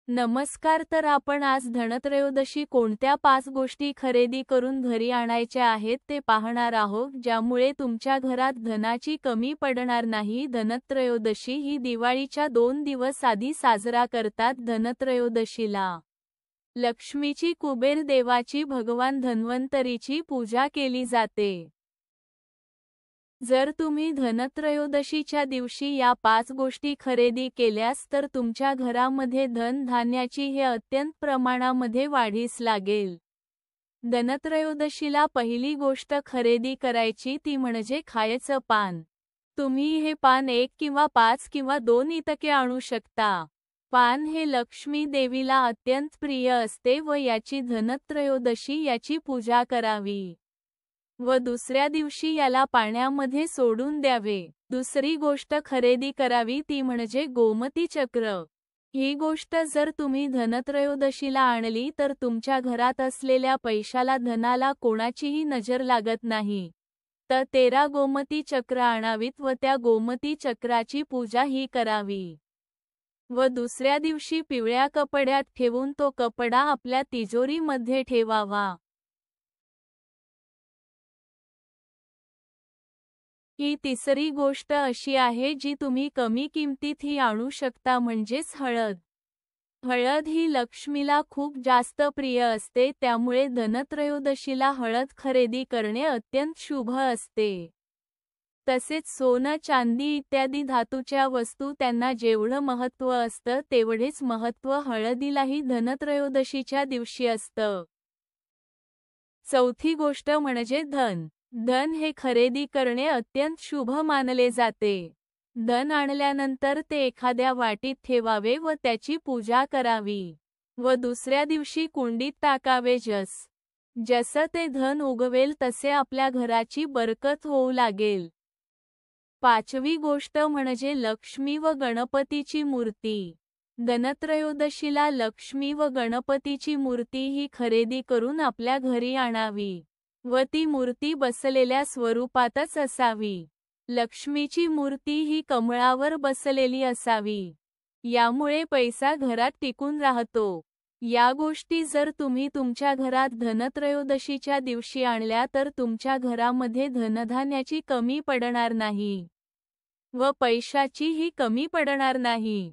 नमस्कार. तर आपण आज धनत्रयोदशी कोणत्या 5 गोष्टी खरेदी करून घरी आणायच्या आहेत ते पाहणार आहोत, ज्यामुळे तुमच्या घरात धनाची कमी पडणार नाही. धनत्रयोदशी ही दिवाळीच्या 2 दिवस आधी साजरा करतात. धनत्रयोदशीला लक्ष्मीची, कुबेर देवाची, भगवान धन्वंतरीची पूजा केली जाते. जर तुम्ही धनत्रयोदशीच्या दिवशी या 5 गोष्टी खरेदी केल्यास तर तुमच्या घरामध्ये धन-धान्याची हे अत्यंत प्रमाणामध्ये वाढीस लागेल. धनत्रयोदशीला पहिली गोष्ट खरेदी करायची ती म्हणजे खायचं पान. तुम्ही हे पान 1 किंवा 5 किंवा 2 इतके आणू शकता. पान हे लक्ष्मी देवीला अत्यंत प्रिय असते व याची धनत्रयोदशी याची पूजा करावी व दुसऱ्या दिवशी याला पाण्यामध्ये सोडून द्यावे. दुसरी गोष्ट खरेदी करावी ती म्हणजे गोमती चक्र. ही गोष्ट जर तुम्ही धनत्रयोदशीला आणली तर तुमच्या घरात असलेल्या पैशाला, धनाला कोणाचीही नजर लागत नाही. तर 13 गोमती चक्र आणावीत व त्या गोमती चक्राची पूजा ही करावी व दुसऱ्या दिवशी पिवळ्या कपड्यात ठेवून तो कपडा आपल्या तिजोरीमध्ये ठेवावा. ही तिसरी गोष्ट अशी आहे जी तुम्ही कमी किमतीत ही आणू शकता, म्हणजेच हळद. हळद ही लक्ष्मीला खूप जास्त प्रिय असते, त्यामुळे धनत्रयोदशीला हळद खरेदी करणे अत्यंत शुभ असते. तसेच सोनं, चांदी इत्यादी धातूच्या वस्तू त्यांना जेवढं महत्त्व असतं तेवढेच महत्त्व हळदीलाही धनत्रयोदशीच्या दिवशी असतं. चौथी गोष्ट म्हणजे धन. धन हे खरेदी करणे अत्यंत शुभ मानले जाते. धन आणल्यानंतर ते एखाद्या वाटीत ठेवावे व त्याची पूजा करावी व दुसऱ्या दिवशी कुंडीत टाकावे. जसं ते धन उगवेल तसे आपल्या घराची बरकत होऊ लागेल. पाचवी गोष्ट म्हणजे लक्ष्मी व गणपतीची मूर्ती. धनत्रयोदशीला लक्ष्मी व गणपतीची मूर्ती ही खरेदी करून आपल्या घरी आणावी व ती मूर्ती बसलेल्या स्वरूपातच असावी. लक्ष्मीची मूर्ती ही कमळावर बसलेली असावी. यामुळे पैसा घरात टिकून राहतो. या गोष्टी जर तुम्ही तुमच्या घरात धनत्रयोदशीच्या दिवशी आणल्या तर तुमच्या घरामध्ये धनधान्याची कमी पडणार नाही व पैशाचीही कमी पडणार नाही.